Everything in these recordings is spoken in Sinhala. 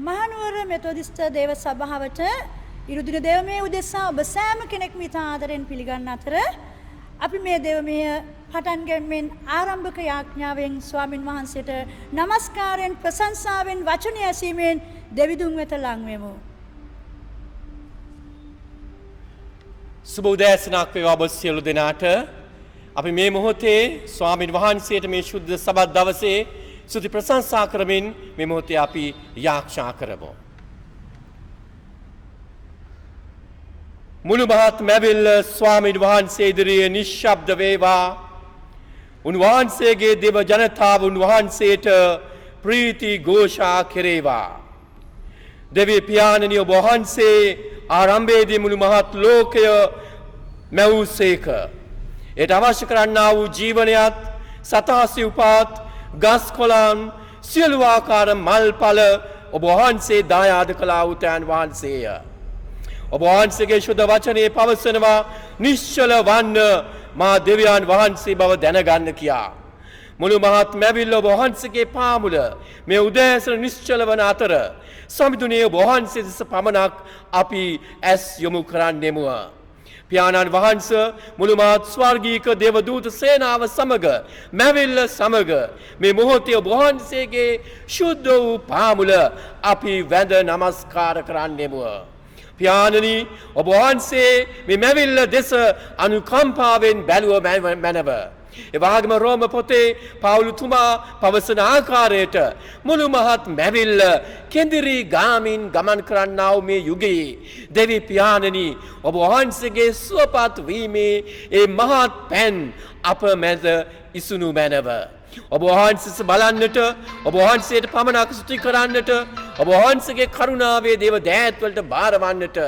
මහනුවර මෙතොදිස්ත දේව සභාවට ඉරුදින දේවමය උදෙසා ඔබ සෑම කෙනෙක්ම ඉතා ආදරෙන් පිළිගන්න අතර අපි මේ දේවමය පටන් ගැනීමෙන් ආරම්භක යාඥාවෙන් ස්වාමින් වහන්සේට নমස්කාරයෙන් ප්‍රශංසාවෙන් වචනය ඇසීමෙන් දෙවිඳුන් වෙත ලං වෙමු. සුබ උදෑසනක් වේවා ඔබ සියලු දෙනාට. අපි මේ මොහොතේ ස්වාමින් වහන්සේට මේ ශුද්ධ සබත් දවසේ සුති ප්‍රශංසා කරමින් මේ මොහොතේ අපි යාඥා කරමු. මුළු මහත් මැවිල්ල ස්වාමින් වහන්සේ ඉදිරියේ නිශ්ශබ්ද වේවා. උන්වහන්සේගේ දේව ජනතාව උන්වහන්සේට ප්‍රීති ഘോഷා කෙරේවා. දෙවි පියාණනි ඔබ වහන්සේ ආරම්භයේදී මුළු මහත් ලෝකය මැවුසේක. ඒට අවශ්‍ය කරන්නා වූ ජීවනයත් සතාසි උපාත් ගස් කොළන් සියලු ආකාර මල්ඵල ඔබ වහන්සේ දායාද කළා වූ තෑන් වහන්සේය. ඔබ වහන්සේගේ ශුද්ධ වචනේ පවසනවා නිශ්චල වන්න මා දෙවියන් වහන්සේ බව දැනගන්න කියා. මුළු මහත් මැවිල්ල ඔබ වහන්සේගේ පාමුල මේ උදෑසන නිශ්චල වන අතර සමිඳුනේ ඔබ වහන්සේ දෙස පමණක් අපි ඇස් යොමු කරන්නෙමු. පියාණන් වහන්සේ මුළු මහත් ස්වර්ගීක දේවදූත සේනාව සමග මැවිල්ල සමග මේ මොහොතේ ඔබ වහන්සේගේ ශුද්ධ වූ පාමුල අපි වැඳ නමස්කාර කරන්නෙමු. පියාණනි ඔබ වහන්සේ මේ මැවිල්ල දෙස අනුකම්පාවෙන් බැලුව මැනව. එවාගේම රෝම පොතේ පවුලුතුමා පවසන ආකාරයට මුළු මහත් මැවිල්ල කෙඳිරි ගාමින් ගමන් කරන්නා වූ මේ යුගයේ දෙවි පියාණනි ඔබ වහන්සේගේ සුවපත් වීමේ ඒ මහත් පෙන් අප මැද ඉසුණු මැනව. ඔබ වහන්සේ බලන්නට ඔබ වහන්සේට පමණක් ස්තුති කරන්නට ඔබ වහන්සේගේ කරුණාවේ දේව දෑත් වලට බාරවන්නට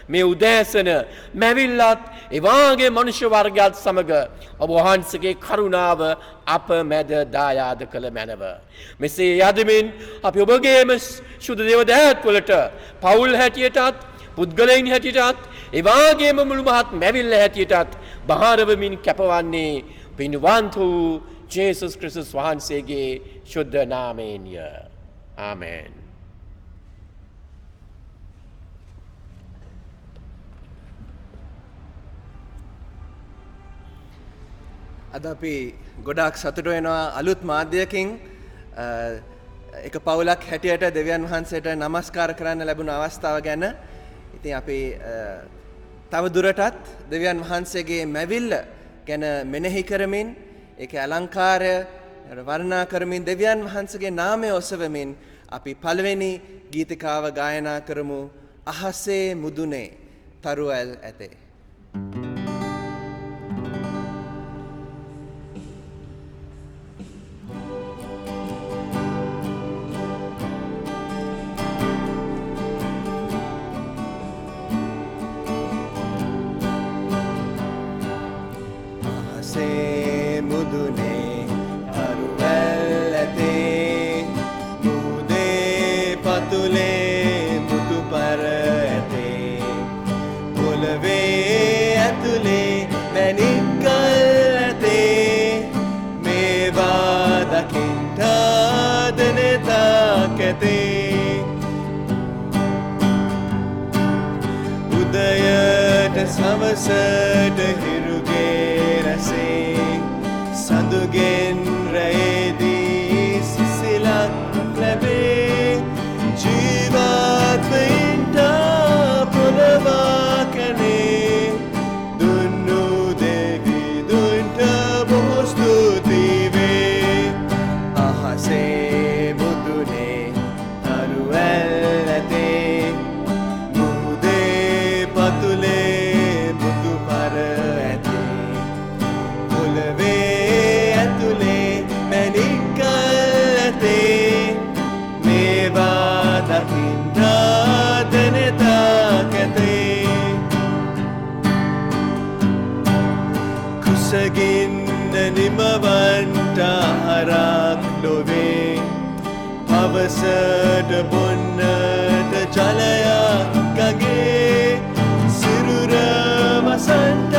මේ උදෑසන මැවිල්ලත් එවාගේ මනුෂ්‍ය වර්ගයත් සමග ඔබ වහන්සේගේ කරුණාව අප මැද දායාද කළ මැනව. මෙසේ යදමින් අපි ඔබගේම ශුද්ධ දේව දෑත් වලට පවුල් හැටියටත් පුද්ගලයන් හැටියටත් එවාගේම මුළු මහත් මැවිල්ල හැටියටත් බාරවමින් කැපවන්නේ පින්වන්ත වූ ජේසුස් ක්‍රිස්තුස් වහන්සේගේ ශුද්ධ නාමයෙන්ය. ආමෙන්. අද අපි ගොඩාක් සතුට වෙනවා අලුත් මාධ්‍යකින් එක පවුලක් හැටියට දෙවියන් වහන්සේට নমස්කාර කරන්න ලැබුණ අවස්ථාව ගැන. ඉතින් අපි තව දුරටත් දෙවියන් වහන්සේගේ මැවිල්ල ගැන මෙනෙහි කරමින් ඒකේ අලංකාරය වර්ණනා කරමින් දෙවියන් වහන්සේගේ නාමය ඔසවමින් අපි පළවෙනි ගීතිකාව ගායනා කරමු. අහසේ මුදුනේ තරුවැල් ඇතේ. සවසට හිරුගේ රැසේ සඳුගෙන් රැයේදී සිසිලක් ලැබේ ජීවත්වයින්ට පොළවා කනේ දුන්නු දෙවි දුන්ට බොහෝ ස්තුති වේ. අහසේ මුදුනේ තරුවැල් ඇතේ මුහුදේ පතුලේ කුසගින්න නිමවන්ට හරක් ලොවේ පවසට බොන්නට ජලයක් ගගේ සිරුර වසන්ට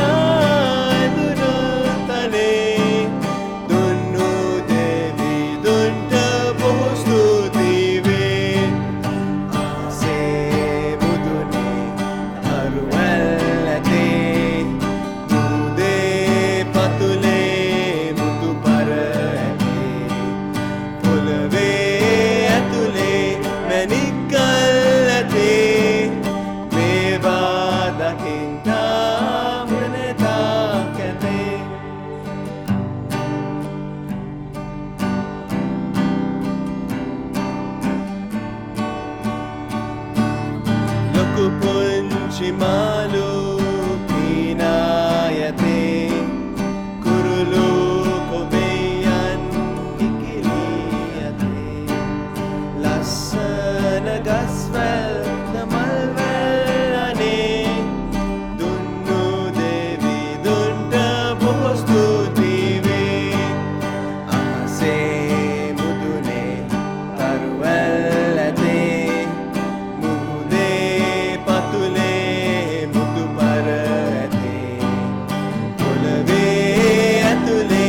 ඇදුරතනේ දුන්නු දෙවි දුන්ට බොහෝ ස්තුති වේ. Shimalu Pinayate Kurulu Kobeyan Ikiliyate Lassana Gaswell Namalwell Ane Dunnu Devi Dunta Bohostutive Ahase Mudune Taruwellate Muhude Patule Mutu Parate Polave Atule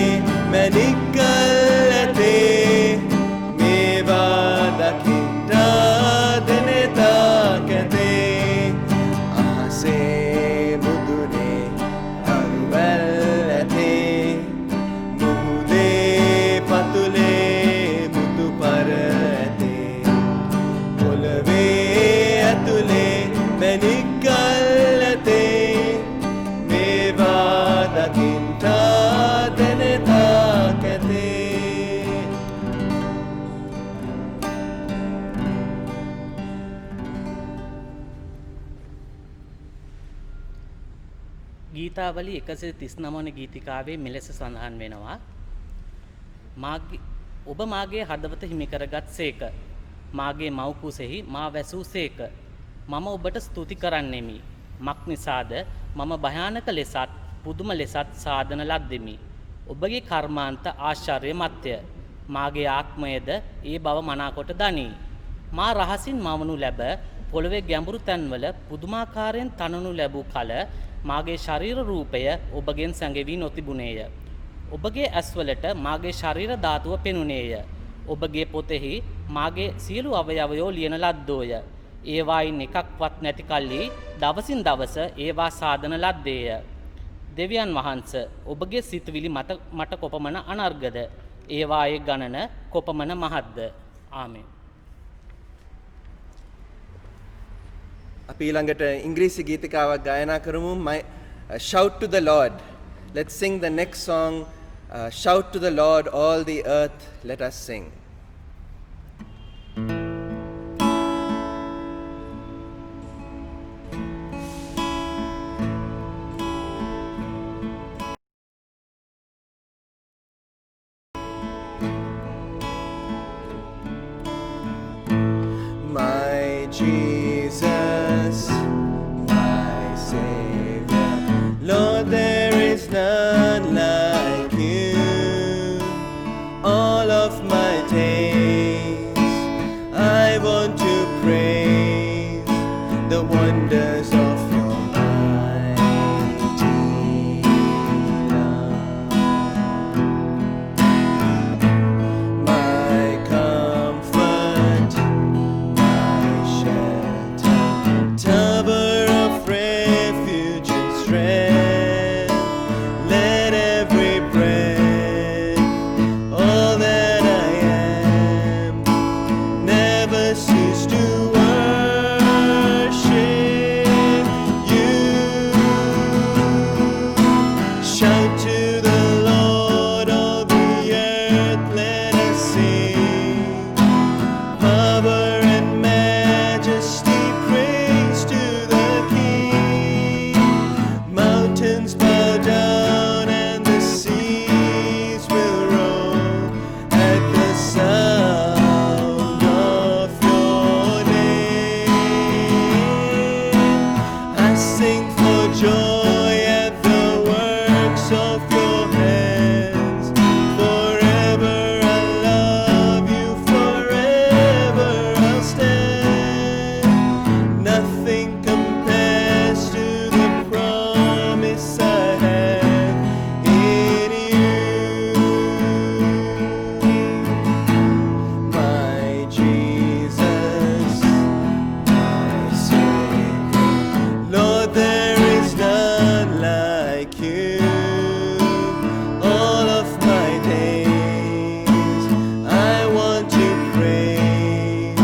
Manikkalate Meva Dakinta Deneta Kate Ahase Mudune Taruwellate Muhude Patule Mutu Parate Polave Atule Manikkalate Meva Dakinta Deneta Kate ගීතාවලි 139 වන ගීතිකාවේ මෙලෙස සඳහන් වෙනවා. ඔබ මාගේ හදවත හිමි කරගත් සේක. මාගේ මව් කුසෙහි මා වැසූ සේක. මම ඔබට ස්තුති කරන්නෙමි. මක් නිසාද මම භයානක ලෙසත් පුදුම ලෙසත් සාධන ලද්දෙමි. ඔබගේ කර්මාන්ත ආශ්චර්යමත්ය. මාගේ ආත්මයද ඒ බව මනාකොට දනී. මා රහසින් මවනු ලැබ පොළවේ ගැඹුරු තැන්වල පුදුමාකාරයෙන් තනනු ලැබූ කල මාගේ ශරීර රූපය ඔබගෙන් සැඟවී නොතිබුණේය. ඔබගේ ඇස්වලට මාගේ ශරීර ධාතුව පෙනුනේය. ඔබගේ පොතෙහි මාගේ සියලු අවයවයෝ ලියන ලද්දෝය. ඒවායින් එකක්වත් නැති කල්හි දවසින් දවස ඒවා සාධන ලද්දේය. දෙවියන් වහන්ස ඔබගේ සිතුවිලි මට කොපමණ අනර්ගද. ඒවායේ ගණන කොපමණ මහත්ද. ආමෙන්. අපි ඊළඟට ඉංග්‍රීසි ගීතිකාවක් ගායනා කරමු. Shout to the Lord. Let's sing the next song. Shout to the Lord, all the earth, let us sing. My Jesus, my Savior, Lord, there is none like you. All of my days, I want to praise the wonders of your mighty love. My comfort, my shelter, tower of refuge and strength. Let every breath, all that I am, never cease to worship you. Shout to the Lord, all the earth, let us sing. Power and majesty, praise to the King. Mountains bow down and the seas will roll at the sound of your name. I sing for joy at the works of your hands. Forever I love you, forever I'll stand. Nothing compares to the promise I have in you. My Jesus, my Savior, Lord, there is none like you. All of my days, I want to praise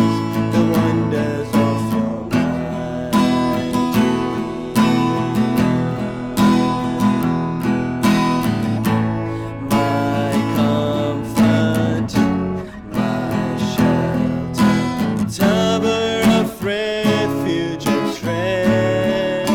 the wonders of your mighty love. My comfort, my shelter, tower of refuge and strength.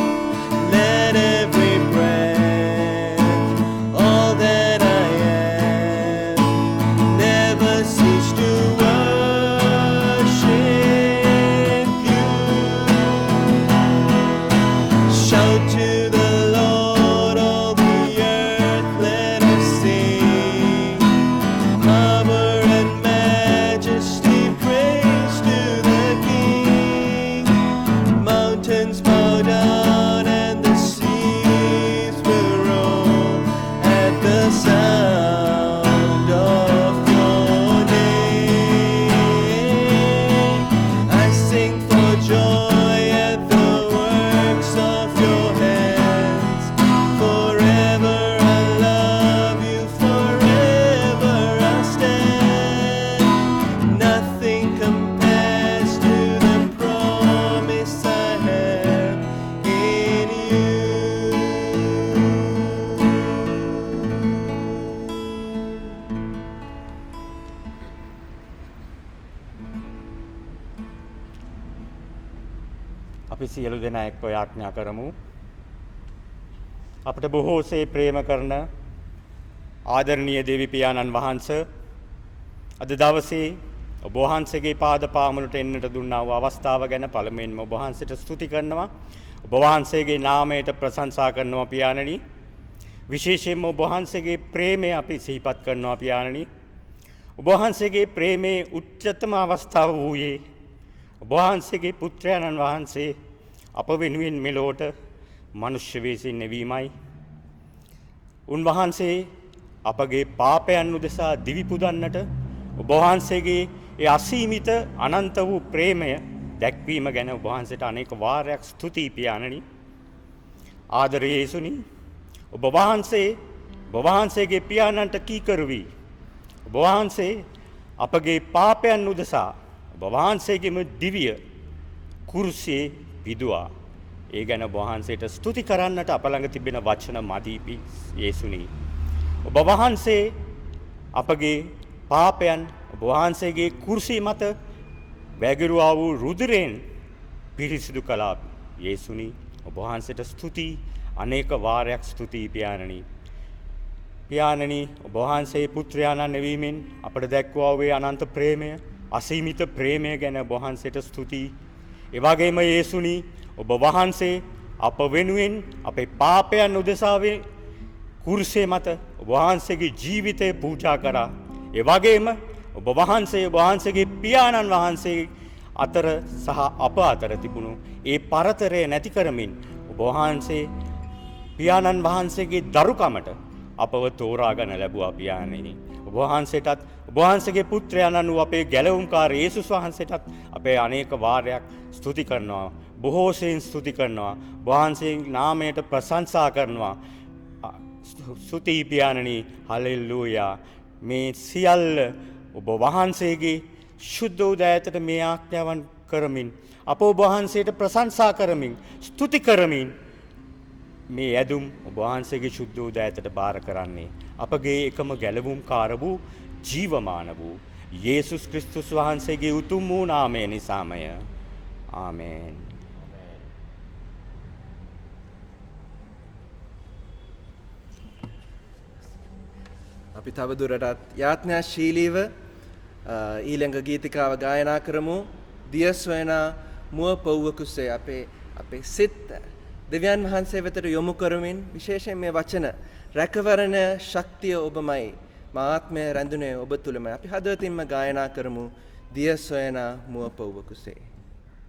අපි සියලු දෙනා එක්ව යාඥා කරමු. අපට බොහෝසේ ප්‍රේම කරන ආදරණීය දෙවි පියාණන් වහන්සේ අද දවසේ ඔබ වහන්සේගේ පාද පාමුලට එන්නට දුන්නා වූ අවස්ථාව ගැන පළමුවෙන්ම ඔබ වහන්සේට ස්තුති කරනවා. ඔබ වහන්සේගේ නාමයට ප්‍රශංසා කරනවා පියාණනි. විශේෂයෙන්ම ඔබ වහන්සේගේ ප්‍රේමය අපි සිහිපත් කරනවා පියාණනි. ඔබ වහන්සේගේ ප්‍රේමේ උච්චතම අවස්ථාව වූයේ ඔබ වහන්සේගේ පුත්‍රයන්න් වහන්සේ අප වෙනුවෙන් මෙලොවට මනුෂ්‍ය වෙසින් නැවීමයි. උන්වහන්සේ අපගේ පාපයන් උදෙසා දිවි පුදන්නට ඔබ වහන්සේගේ ඒ අසීමිත අනන්ත වූ ප්‍රේමය දැක්වීම ගැන ඔබ වහන්සේට අනේක වාරයක් ස්තුතියි පියාණනි. ආදරේ යේසුනි, ඔබ වහන්සේගේ පියාණන්ට කීකරු වී ඔබ වහන්සේ අපගේ පාපයන් උදෙසා ඔබ වහන්සේගේම දිව්‍ය කුරුසියේ පිදුවා. ඒ ගැන ඔබ වහන්සේට ස්තුති කරන්නට අප ළඟ තිබෙන වචන මදීපි යේසුනි. ඔබ වහන්සේ අපගේ පාපයන් ඔබ වහන්සේගේ කුරුසිය මත වැගිරුවා වූ රුධිරයෙන් පිරිසිදු කළා යේසුනි. ඔබ වහන්සේට ස්තුති අනේක වාරයක් ස්තුතියි පියාණනි. පියාණනි, ඔබ වහන්සේ පුත්‍රයාණන් නෙවීමෙන් අපට දැක්වුවා වූ අනන්ත ප්‍රේමය, අසීමිත ප්‍රේමය ගැන ඔබ වහන්සේට ස්තුතියි. ඒ වගේම යේසුනි, ඔබ වහන්සේ අප වෙනුවෙන් අපේ පාපයන් උදෙසා කුරුසිය මත ඔබ වහන්සේගේ ජීවිතය පූජා කරා. ඒ වගේම ඔබ වහන්සේගේ පියාණන් වහන්සේ අතර සහ අප අතර තිබුණු ඒ පරතරය නැති කරමින් ඔබ වහන්සේ පියාණන් වහන්සේගේ දරුකමට අපව තෝරාගෙන ලැබුවා පියාණනි. ඔබ වහන්සේටත් ඔබ වහන්සේගේ පුත්‍රයාණන් වූ අපේ ගැලවුම්කාර යේසුස් වහන්සේටත් අපේ අනේක වාරයක් ස්තුති කරනවා. බොහෝසෙන් ස්තුති කරනවා. වහන්සේගේ නාමයට ප්‍රශංසා කරනවා. ස්තුති පියාණනි. හලෙලූයා. මේ සියල්ල ඔබ වහන්සේගේ ශුද්ධ උදෑතට මේ ආඥාවන් කරමින් අප ඔබ වහන්සේට ප්‍රශංසා කරමින් ස්තුති කරමින් මේ ඇදුම් ඔබ වහන්සේගේ ශුද්ධ උදෑතට බාර කරන්නේ අපගේ එකම ගැලවුම්කාර වූ ජීවමාන වූ යේසුස් ක්‍රිස්තුස් වහන්සේගේ උතුම් වූ නාමය නිසාමය. ආමේන්. අපි තවදුරටත් යාඥාශීලීව ඊළඟ ගීතිකාව ගායනා කරමු. දිය සොයනා මුව පොව්ව කුසේ අපේ සිත් දෙවියන් වහන්සේ වෙතට යොමු කරමින් විශේෂයෙන් මේ වචන රැකවරණ ශක්තිය ඔබමයි, මා ආත්මය රැඳුනේ ඔබ තුලමයි. අපි හදවතින්ම ගායනා කරමු දිය සොයනා මුව පොව්ව කුසේ. You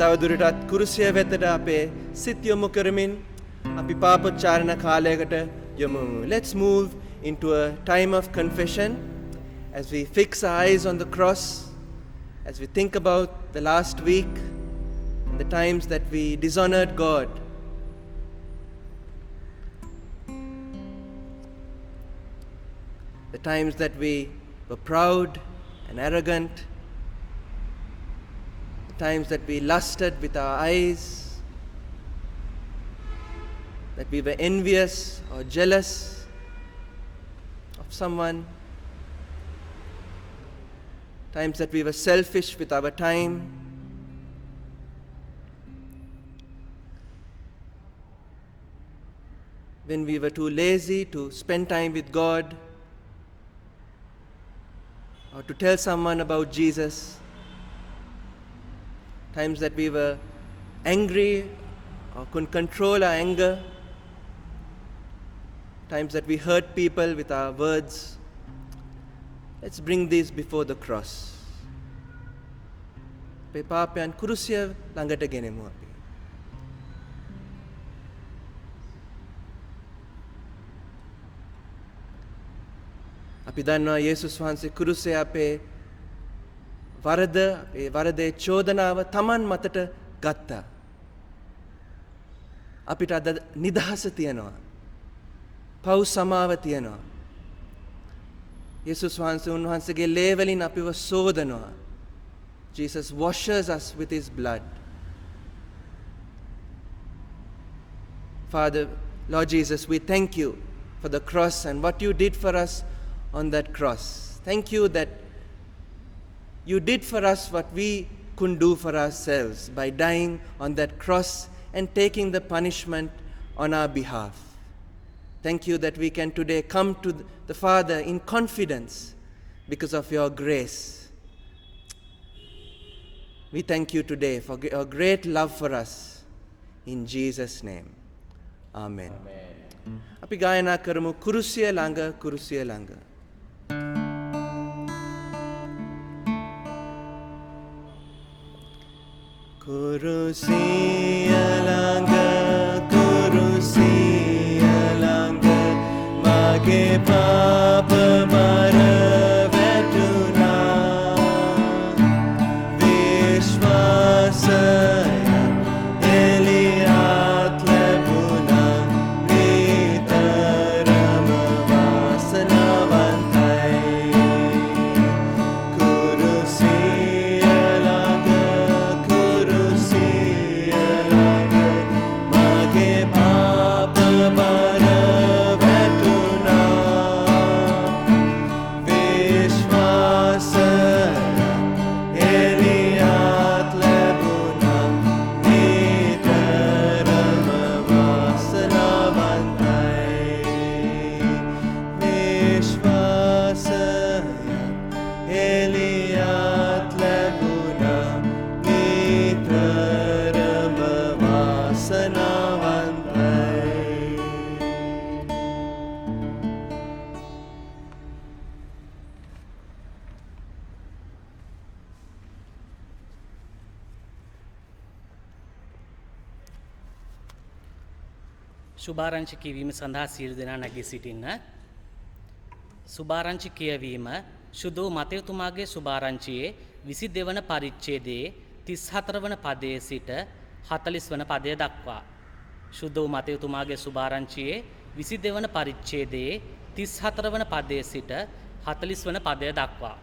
තවදුරටත් කුරුසිය වෙතට අපේ සිත් යොමු කරමින් අපි පාපොච්චාරණ කාලයකට යොමු. Let's move into a time of confession as we fix our eyes on the cross, as we think about the last week and the times that we dishonored God. The times that we were proud and arrogant, the times that we lusted with our eyes, that we were envious or jealous of someone, times that we were selfish with our time, when we were too lazy to spend time with God or to tell someone about Jesus, times that we were angry or couldn't control our anger, times that we hurt people with our words. Let's bring these before the cross. අපේ පාපයන් කුරුසිය ළඟට ගෙනෙමු අපි. අපි දන්නවා යේසුස් වහන්සේ කුරුසේ අපේ වරදේ චෝදනාව තමන් මතට ගත්තා. අපිට අද නිදහස තියෙනවා. පව් සමාව තියෙනවා. යේසුස් වහන්සේ උන්වහන්සේගේ ලේ වලින් අපිව සෝදනවා. Jesus washes us with his blood. Father, Lord Jesus, we thank you for the cross and what you did for us on that cross. Thank you that you did for us what we couldn't do for ourselves by dying on that cross and taking the punishment on our behalf. Thank you that we can today come to the Father in confidence because of your grace. We thank you today for your great love for us. In Jesus' name. Amen. අපි ගායනා කරමු කුරුසිය ළඟ කුරුසිය ළඟ. කුරුසිය ළඟ කුරුසිය ළඟ මගේ පාප බර වැටුණා විශ්වාසය එලියත් ලැබුණා නිතරම වාසනාවන්තයි කුරුසිය ළඟ කුරුසිය ළඟ මගේ පාප බර වැටුණා විශ්වාසය එලියත් ලැබුණා නිතරම වාසනාවන්තයි විශ්වාසය එලියත් ලැබුණා නිතරම වාසනාවන්තයි සුභාරංචි කියවීම සඳහා සියලු දෙනා නැගී සිටින්න. සුභාරංචි කියවීම ශුද්ධ මතයතුමාගේ සුභාරංචියේ 22 වන පරිච්ඡේදයේ 34 වන පදයේ සිට 40 වන පදය දක්වා. ශුද්ධ මතයතුමාගේ සුභාරංචියේ 22 වන පරිච්ඡේදයේ 34 වන පදයේ සිට 40 වන පදය දක්වා.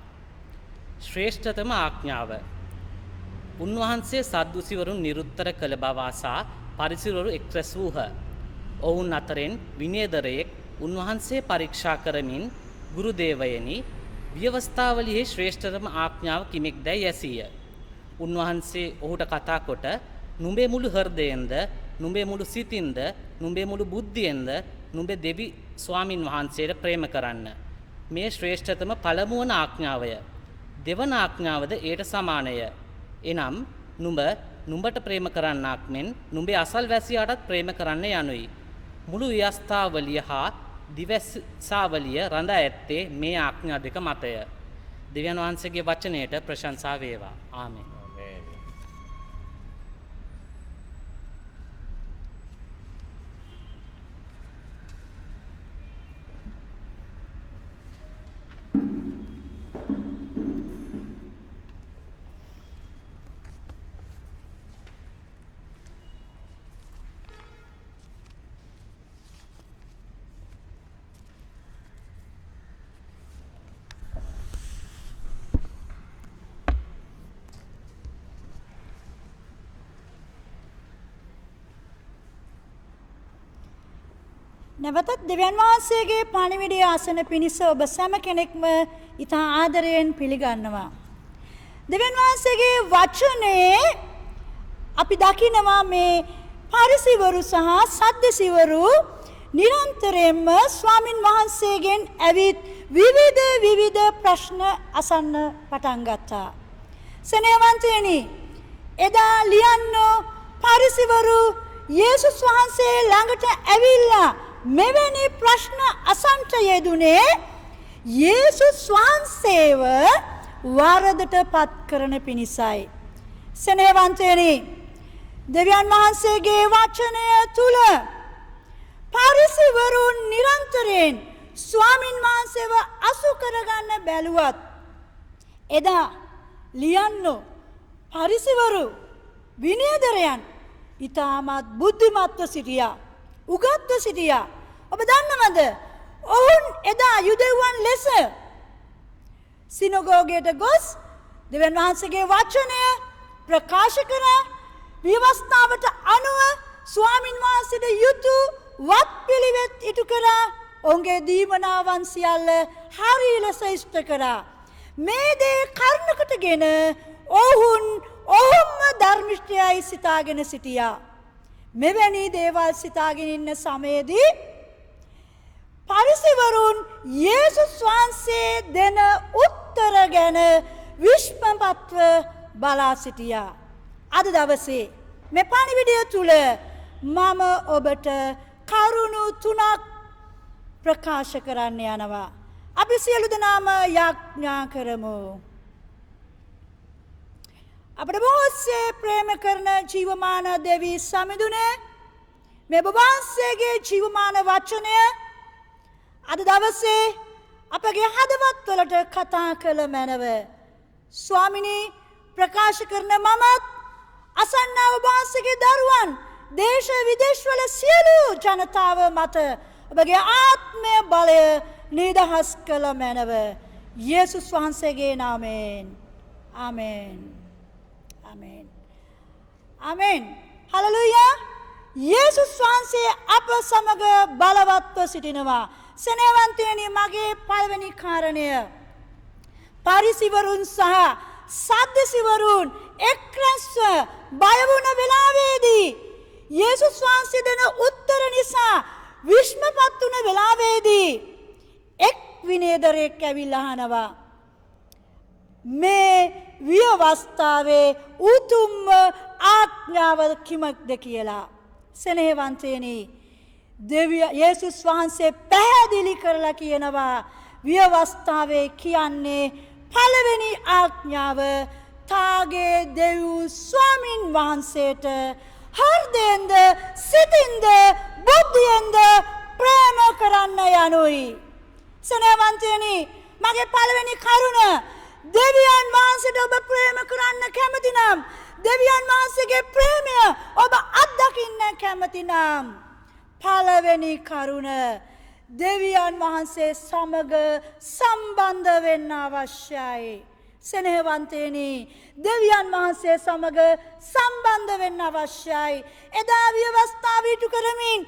ශ්‍රේෂ්ඨතම ආඥාව. උන්වහන්සේ සද්දුසිවරුන් නිරුත්තර කළ බව අසා පරිසිවරු එක්රැස් වූහ. ඔවුන් අතරින් විනයදරයෙක් උන්වහන්සේ පරීක්ෂා කරමින් ගුරු දේවයනි ව්‍යවස්ථාවලියේ ශ්‍රේෂ්ඨතම ආඥාව කිමෙක්දැයි ඇසීය. උන්වහන්සේ ඔහුට කතා කොට නුඹේ මුළු හෘදයෙන්ද නුඹේ මුළු සිතින්ද නුඹේ මුළු බුද්ධියෙන්ද නුඹේ දෙවි ස්වාමින් වහන්සේට ප්‍රේම කරන්න. මේ ශ්‍රේෂ්ඨතම පළමු වන ආඥාවය. දෙවන ආඥාවද ඒට සමානය. එනම් නුඹට ප්‍රේම කරන්නාක් මෙන් නුඹේ අසල්වැසියාටත් ප්‍රේම කරන්න යනුයි. මුළු ව්‍යවස්ථාවලිය හා දිවස්සාවලිය රඳා ඇත්තේ මේ ආඥා දෙක මතය. දෙවියන් වහන්සේගේ වචනයට ප්‍රශංසා වේවා. ආමෙන්. නැවතත් දෙවියන් වහන්සේගේ පණිවිඩය අසන පිණිස ඔබ සෑම කෙනෙක්ම ඉතා ආදරයෙන් පිළිගන්නවා. දෙවියන් වහන්සේගේ වචනේ අපි දකිනවා මේ පරිසීවරු සහ සද්දසීවරු නිරන්තරයෙන්ම ස්වාමින් වහන්සේගෙන් ඇවිත් විවිධ ප්‍රශ්න අසන්න පටන් ගත්තා. සෙනෙහවන්තයනි, එදා ලියන්න පරිසීවරු යේසුස් වහන්සේ ළඟට ඇවිල්ලා මෙවැනි ප්‍රශ්න අසන්ට යෙදුනේ යේසුස් වහන්සේව වරදට පත් කරන පිණිසයි. සෙනෙහවන්තයනි, දෙවියන් වහන්සේගේ වචනය තුල පරිසීවරුන් නිරන්තරයෙන් ස්වාමින් වහන්සේව අසු කරගන්න බැලුවත් එදා ලියන්න පරිසීවරු විනයදරයන් ඉතාමත් බුද්ධිමත්ව සිටියා, උගත්ව සිටියා. ඔබ දන්නවද? ඔවුන් එදා යුදෙව්වන් ලෙස සිනගෝගයට ගොස් දෙවියන් වහන්සේගේ වචනය ප්‍රකාශ කරා. විවස්ථාවට අනුව ස්වාමින් වහන්සේට යුතු වත්පිළිවෙත් ඉටු කරා. ඔවුන්ගේ දීමනාවන් සියල්ල හරි ලෙස ඉෂ්ට කරා. මේ දේ කරුණකටගෙන ඔවුන්ම ධර්මිෂ්ඨයයි සිතාගෙන සිටියා. මෙවැනි දේවල් සිතාගෙන ඉන්න සමයේදී පරිසීවරුන් යේසුස් වහන්සේ දෙන උත්තර ගැන විශ්මපත්ව බලා සිටියා. අද දවසේ මේ පණිවිඩය තුල මම ඔබට කරුණු 3ක් ප්‍රකාශ කරන්න යනවා. අපි සියලු දෙනාම යාඥා කරමු. අපේ බොහෝසේ ප්‍රේම කරන ජීවමාන දෙවි සමිඳුනේ, මේ ඔබ වහන්සේගේ ජීවමාන වචනය අද දවසේ අපගේ හදවත් වලට කතා කළ මැනව. ස්වාමිනී, ප්‍රකාශ කරන මමත් අසන්නා ඔබ වහන්සේගේ දරුවන් දේශ විදේශවල සියලු ජනතාව මත ඔබගේ ආත්මය බලය නිදහස් කළ මැනව. යේසුස් වහන්සේගේ නාමයෙන්. ආමෙන්. ආමෙන්. ආමෙන්. හලෙලූයා. යේසුස් වහන්සේ අප සමග බලවත්ව සිටිනවා. සෙනෙහවන්තයනි, මගේ පළවෙනි කාරණය පරිසීවරුන් සහ සද්දසීවරුන් එක්රැස්ව බය වුණ වෙලාවේදී යේසුස් වහන්සේ දෙන උත්තර නිසා විශ්මපත් වුණ වෙලාවේදී එක් විනයදරයෙක් ඇවිල්ලා අහනවා, මේ විවස්ථාවේ උතුම්ම ආඥාව කිමක්ද කියලා. සෙනෙහවන්තයනි, යේසුස් වහන්සේ පැහැදිලි කරලා කියනවා විවස්ථාවේ කියන්නේ පළවෙනි ආඥාව තාගේ දෙව් ස්වාමින් වහන්සේට හෘදයෙන්ද සිතින්ද බුද්ධියෙන්ද ප්‍රේම කරන්න යනුයි. සෙනෙහවන්තයනි, මගේ පළවෙනි කරුණ, දෙවියන් වහන්සේට ඔබ ප්‍රේම කරන්න කැමති නම්, දෙවියන් වහන්සේගේ ප්‍රේමය ඔබ අත්දකින්න කැමති නම්, පළවෙනි කරුණ දෙවියන් වහන්සේ සමග සම්බන්ධ වෙන්න අවශ්‍යයි. සෙනෙහවන්තයනි, දෙවියන් වහන්සේ සමග සම්බන්ධ වෙන්න අවශ්‍යයි. එදා ව්‍යවස්ථාව ඉටු කරමින්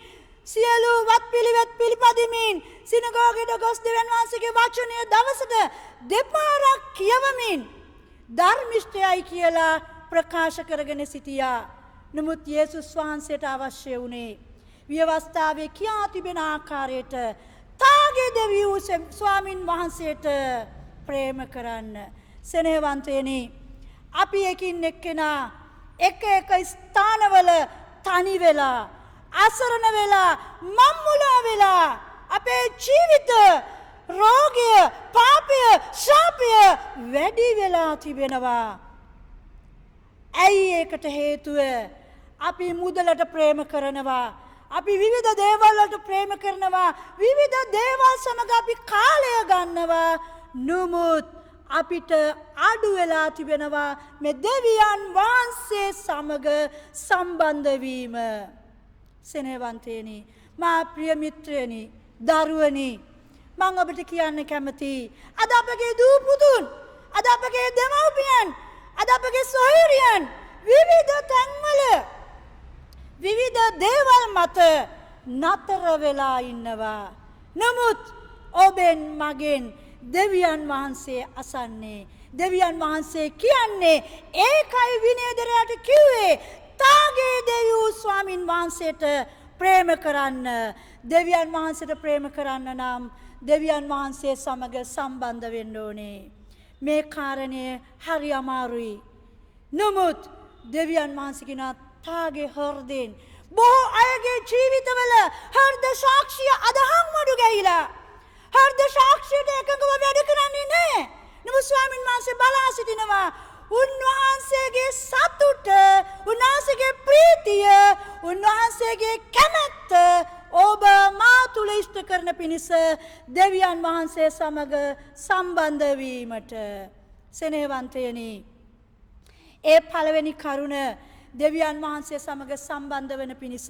සියලු වත්පිළිවෙත් පිළිපදිමින් සිනගෝගයට ගොස් දෙවියන් වහන්සේගේ වචනය දවසට දෙපාරක් කියවමින් ධර්මිෂ්ඨයයි කියලා ප්‍රකාශ කරගෙන සිටියා. නමුත් යේසුස් වහන්සේට අවශ්‍ය වුණේ ව්‍යවස්ථාවේ කියා තිබෙන ආකාරයට තාගේ දෙවියන් ස්වාමින් වහන්සේට ප්‍රේම කරන්න. සෙනෙහවන්තයනි, අපි එකින් එක්කෙනා එක ස්ථානවල තනි වෙලා, අසරණ වෙලා, මම්මුලා වෙලා අපේ ජීවිත රෝගය, පාපය, ශාපය වැඩි වෙලා තිබෙනවා. ඇයි ඒකට හේතුව? අපි මුදලට ප්‍රේම කරනවා. අපි විවිධ දේවල් වලට ප්‍රේම කරනවා. විවිධ දේවල් සමග අපි කාලය ගන්නවා. නමුත් අපිට අඩු වෙලා තිබෙනවා මේ දෙවියන් වහන්සේ සමග සම්බන්ධ වීම. සෙනෙහවන්තයනි, මා ප්‍රිය මිත්‍රයනි, දරුවනි, මම ඔබට කියන්න කැමතියි. අද අපගේ දූ පුතුන්, අද අපගේ දෙමව්පියන්, අද අපගේ සොහොයුරියන් විවිධ තැන්වල විවිධ දේවල් මත නතර වෙලා ඉන්නවා. නමුත් ඔබෙන් මගෙන් දෙවියන් වහන්සේ අසන්නේ. දෙවියන් වහන්සේ කියන්නේ ඒකයි විනයදරයට කිව්වේ තාගේ දෙවියෝ ස්වාමින් වහන්සේට ප්‍රේම කරන්න. දෙවියන් වහන්සේට ප්‍රේම කරන්න නම් දෙවියන් වහන්සේ සමග සම්බන්ධ වෙන්න ඕනේ. මේ කාරණය හරි අමාරුයි. නමුත් දෙවියන් වහන්සේ කියන තාගේ හෘදයෙන් බොහෝ අයගේ ජීවිතවල හෘද සාක්ෂිය අදහම් මඩු ගැහිලා හෘද සාක්ෂියට එකඟව වැඩ කරන්නේ නැහැ. නමුත් ස්වාමීන් වහන්සේ බලා සිටිනවා උන්වහන්සේගේ සතුට, උන්වහන්සේගේ ප්‍රීතිය, උන්වහන්සේගේ කැමැත්ත ඔබ මා තුල ඉෂ්ට කරන පිණිස දෙවියන් වහන්සේ සමග සම්බන්ධ වීමට. සෙනෙහවන්තයනි, ඒ පළවෙනි කරුණ දෙවියන් වහන්සේ සමග සම්බන්ධ වන පිණිස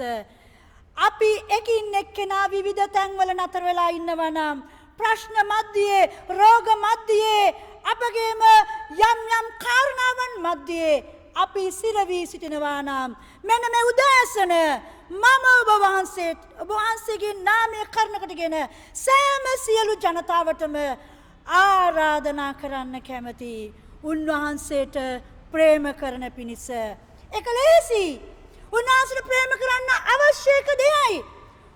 අපි එකින් එක්කෙනා විවිධ තැන්වල නතර වෙලා ඉන්නවා නම් ප්‍රශ්න මැද්දේ, රෝග මැද්දේ, අපගේම යම් යම් කාරණාවන් මැද්දේ අපි සිර වී සිටිනවා නම් මෙන්න මේ උදෑසන මම ඔබ වහන්සේගේ නාමය කරන කොටගෙන සෑම සියලු ජනතාවටම ආරාධනා කරන්න කැමැති උන්වහන්සේට ප්‍රේම කරන පිණිස. ඒක ලේසි. උන්වහන්සේට ප්‍රේම කරන්න අවශ්‍ය එක දෙයයි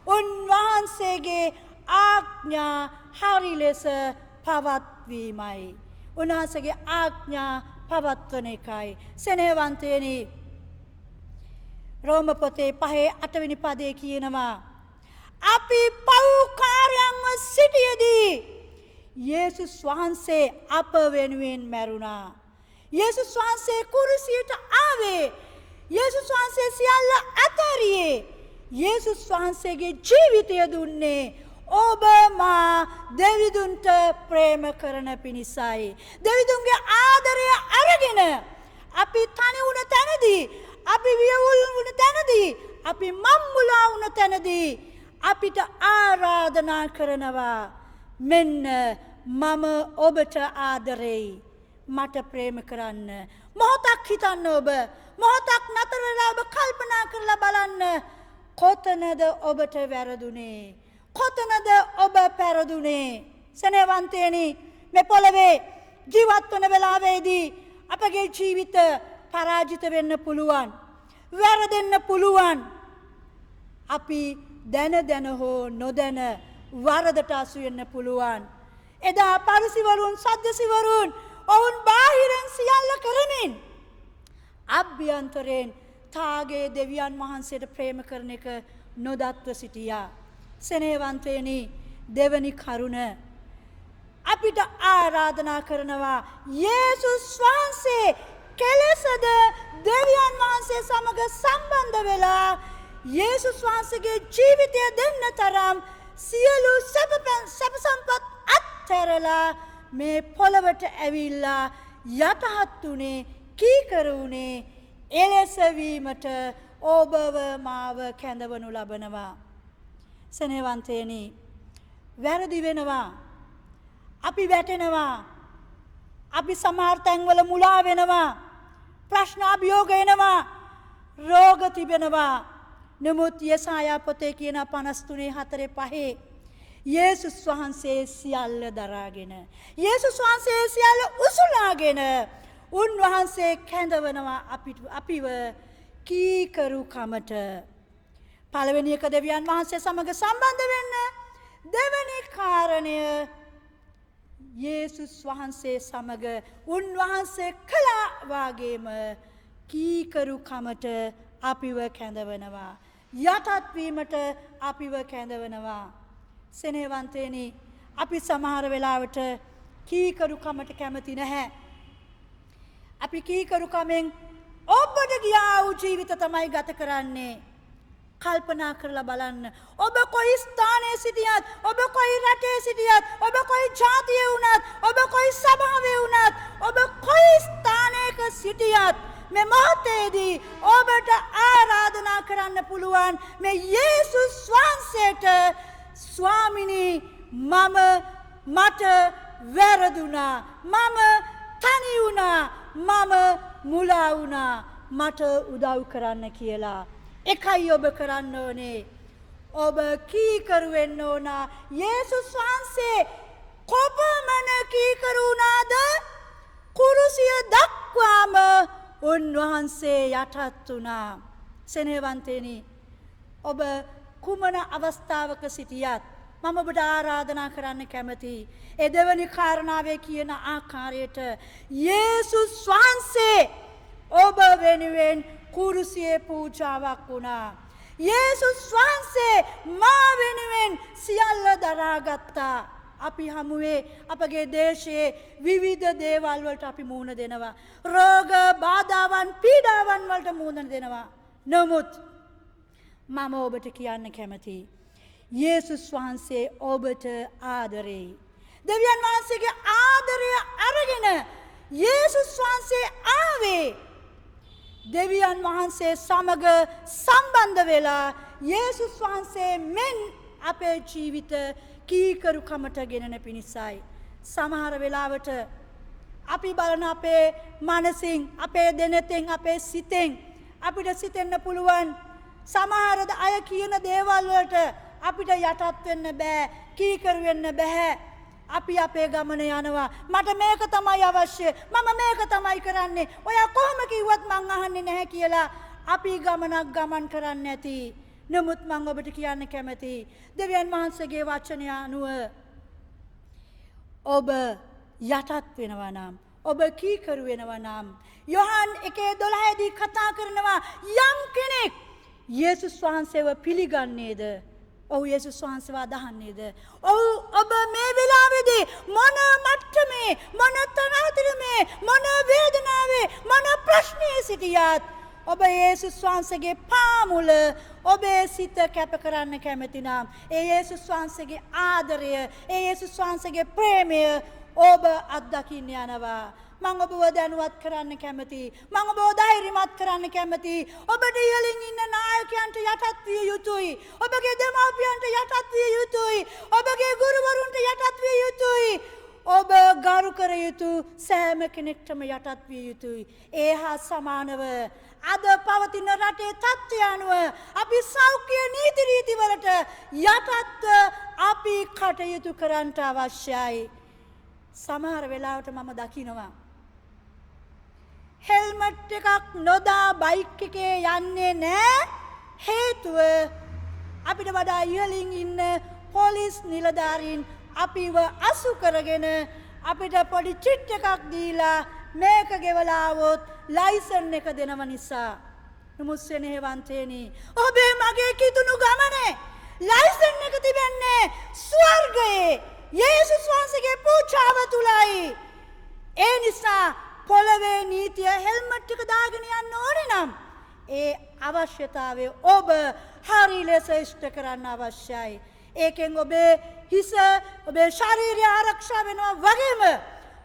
උන්වහන්සේගේ ආඥා හරි ලෙස පවත්වීමයි. උන්වහන්සේගේ ආඥා පවත්වන එකයි. සෙනෙහවන්තයනි, රෝම පොතේ 5:8 වෙනි පදයේ කියනවා අපි පව්කාරයන්ව සිටියේදී යේසුස් වහන්සේ අප වෙනුවෙන් මැරුණා. යේසුස් වහන්සේ කුරුසියට ආවේ. යේසුස් වහන්සේ සියල්ල අතහැරියේ. යේසුස් වහන්සේගේ ජීවිතය දුන්නේ ඔබ මා දෙවිදුන්ට ප්‍රේම කරන පිණිසයි. දෙවිදුන්ගේ ආදරය අරගෙන අපි තනි වුණ තැනදී, අපි වියවුල් වුණ තැනදී, අපි මම්මුලා වුණ තැනදී අපිට ආරාධනා කරනවා මෙන්න මම ඔබට ආදරෙයි, මට ප්‍රේම කරන්න. මොහොතක් හිතන්න ඔබ, මොහොතක් නතර වෙලා ඔබ කල්පනා කරලා බලන්න කොතනද ඔබට වැරදුනේ, කොතනද ඔබ පෙරදුනේ. සෙනෙහවන්තයනි, මේ පොළවේ ජීවත් වන වෙලාවේදී අපගේ ජීවිත පරාජිත වෙන්න පුළුවන්, වැරදෙන්න පුළුවන්. අපි දැන හෝ නොදැන වරදට අසු වෙන්න පුළුවන්. එදා පරිසිවරුන්, සද්දසිවරුන් ඔවුන් බාහිරෙන් සියල්ල කරමින් අභ්‍යන්තරයෙන් තාගේ දෙවියන් වහන්සේට ප්‍රේම කරන එක නොදත්ව සිටියා. සෙනෙහවන්තයනි, දෙවනි කරුණ අපිට ආරාධනා කරනවා යේසුස් වහන්සේ කෙලෙසද දෙවියන් වහන්සේ සමග සම්බන්ධ වෙලා යේසුස් වහන්සේගේ ජීවිතය දෙන්න තරම් සියලු සැප සම්පත් අත්හැරලා මේ පොළවට ඇවිල්ලා යටහත් උනේ, කීකර උනේ එලෙස වීමට ඔබව මාව කැඳවනු ලබනවා. සෙනෙහවන්තයනි, වැරදි වෙනවා, අපි වැටෙනවා, අපි සමහර තැන්වල මුලා වෙනවා, ප්‍රශ්න අභියෝග එනවා, රෝග තිබෙනවා. නමුත් යෙසායා පොතේ කියන 53:4-5 යේසුස් වහන්සේ සියල්ල දරාගෙන, යේසුස් වහන්සේ සියල්ල උසුලාගෙන උන්වහන්සේ කැඳවනවා අපිව කීකරුකමට. පළවෙනි එක දෙවියන් වහන්සේ සමග සම්බන්ධ වෙන්න. දෙවැනි කාරණය යේසුස් වහන්සේ සමග උන්වහන්සේ කළා වාගේම කීකරුකමට අපිව කැඳවනවා, යටත් වීමට අපිව කැඳවනවා. සෙනෙහවන්තයනි, අපි සමහර වෙලාවට කීකරුකමට කැමති නැහැ. අපි කීකරුකමෙන් ඔබට ගියා වූ ජීවිත තමයි ගත කරන්නේ. කල්පනා කරලා බලන්න. ඔබ කොයි ස්ථානයේ සිටියත්, ඔබ කොයි රටේ සිටියත්, ඔබ කොයි ජාතියේ වුණත්, ඔබ කොයි සභාවේ වුණත්, ඔබ කොයි ස්ථානයක සිටියත් මේ මොහොතේදී ඔබට ආරාධනා කරන්න පුළුවන් මේ යේසුස් වහන්සේට, ස්වාමිනී මට වැරදුනා, මම තනි වුණා, මම මුලා වුණා, මට උදව් කරන්න කියලා. එකයි ඔබ කරන්න ඕනේ. ඔබ කීකරු වෙන්න ඕන. යේසුස් වහන්සේ කොපමණ කීකරු වුණාද? කුරුසිය දක්වාම උන්වහන්සේ යටත් වුණා. සෙනෙහවන්තේනි, ඔබ කුමන අවස්ථාවක සිටියත් මම ඔබට ආරාධනා කරන්න කැමතියි. ඒ දෙවැනි කාරණාවේ කියන ආකාරයට යේසුස් වහන්සේ ඔබ වෙනුවෙන් කුරුසියේ පූජාවක් වුණා. යේසුස් වහන්සේ මා වෙනුවෙන් සියල්ල දරාගත්තා. අපි හමුවේ අපගේ දේශයේ විවිධ දේවල් වලට අපි මුහුණ දෙනවා. රෝග, බාධාවන්, පීඩාවන් වලට මුහුණ දෙනවා. නමුත් මම ඔබට කියන්න කැමතියි. යේසුස් වහන්සේ ඔබට ආදරෙයි. දෙවියන් වහන්සේගේ ආදරය අරගෙන යේසුස් වහන්සේ ආවේ දෙවියන් වහන්සේ සමග සම්බන්ධ වෙලා යේසුස් වහන්සේ මෙන් අපේ ජීවිත කීකරුකමට ගෙනන පිණිසයි. සමහර වෙලාවට අපි බලන අපේ මනසින්, අපේ දෙනෙතෙන්, අපේ සිතෙන් අපිට සිතෙන්න පුළුවන් සමහර අය කියන දේවල් වලට අපිට යටත් වෙන්න බෑ, කීකරු වෙන්න බෑ. අපි අපේ ගමන යනවා. මට මේක තමයි අවශ්‍ය. මම මේක තමයි කරන්නේ. ඔයා කොහොම කිව්වත් මං අහන්නේ නැහැ කියලා අපි ගමනක් ගමන් කරන්නේ නැති. නමුත් මං ඔබට කියන්න කැමතියි. දෙවියන් වහන්සේගේ වචනය අනුව ඔබ යටත් වෙනවා නම්, ඔබ කීකරු වෙනවා නම්, යොහන් 1:12 දී කතා කරනවා යම් කෙනෙක් යේසුස් වහන්සේව පිළිගන්නේද? ඔව් යේසුස් වහන්සේව අදහන්නේද? ඔව් ඔබ මේ වෙලාවේදී මොන මට්ටමේ, මොන තරහතරමේ, මොන වේදනාවේ, මොන ප්‍රශ්නයේ සිටියත් ඔබ යේසුස් වහන්සේගේ පාමුල ඔබේ සිත කැප කරන්න කැමති නම් ඒ යේසුස් වහන්සේගේ ආදරය, ඒ යේසුස් වහන්සේගේ ප්‍රේමය ඔබ අත්දකින්න යනවා. මම ඔබව දැනුවත් කරන්න කැමතියි. මම ඔබව ධෛර්යමත් කරන්න කැමතියි. ඔබට ඉහළින් ඉන්න නායකයන්ට යටත් විය යුතුයි. ඔබගේ දෙමාපියන්ට යටත් විය යුතුයි. ඔබගේ ගුරුවරුන්ට යටත් විය යුතුයි. ඔබ ගරු කර යුතු සෑම කෙනෙක්ටම යටත් විය යුතුයි. ඒ හා සමානව අද පවතින රටේ තත්ත්වය අනුව අපි සෞඛ්‍ය නීති රීති වලට යටත්ව අපි කටයුතු කරන්නට අවශ්‍යයි. සමහර වෙලාවට මම දකිනවා හෙල්මට් එකක් නොදා බයික් එකේ යන්නේ නැහැ. හේතුව අපිට වඩා ඉහළින් ඉන්න පොලිස් නිලධාරීන් අපිව අසු කරගෙන අපිට පොඩි චිට් එකක් දීලා මේක ගෙවලා આવොත් ලයිසන් එක දෙනව නිසා. නමුත් සෙනෙහවන්තේනි, ඔබේ මගේ කිතුණු ගමනේ ලයිසන් එක තිබෙන්නේ ස්වර්ගයේ යේසුස් වහන්සේගේ පූජාව තුලයි. ඒ නිසා පොළවේ නීතිය හෙල්මට් එක දාගෙන යන්න ඕනේ නම් ඒ අවශ්‍යතාවය ඔබ හරි ලෙස ඉෂ්ට කරන්න අවශ්‍යයි. ඒකෙන් ඔබේ හිස, ඔබේ ශරීරය ආරක්ෂා වෙනවා වගේම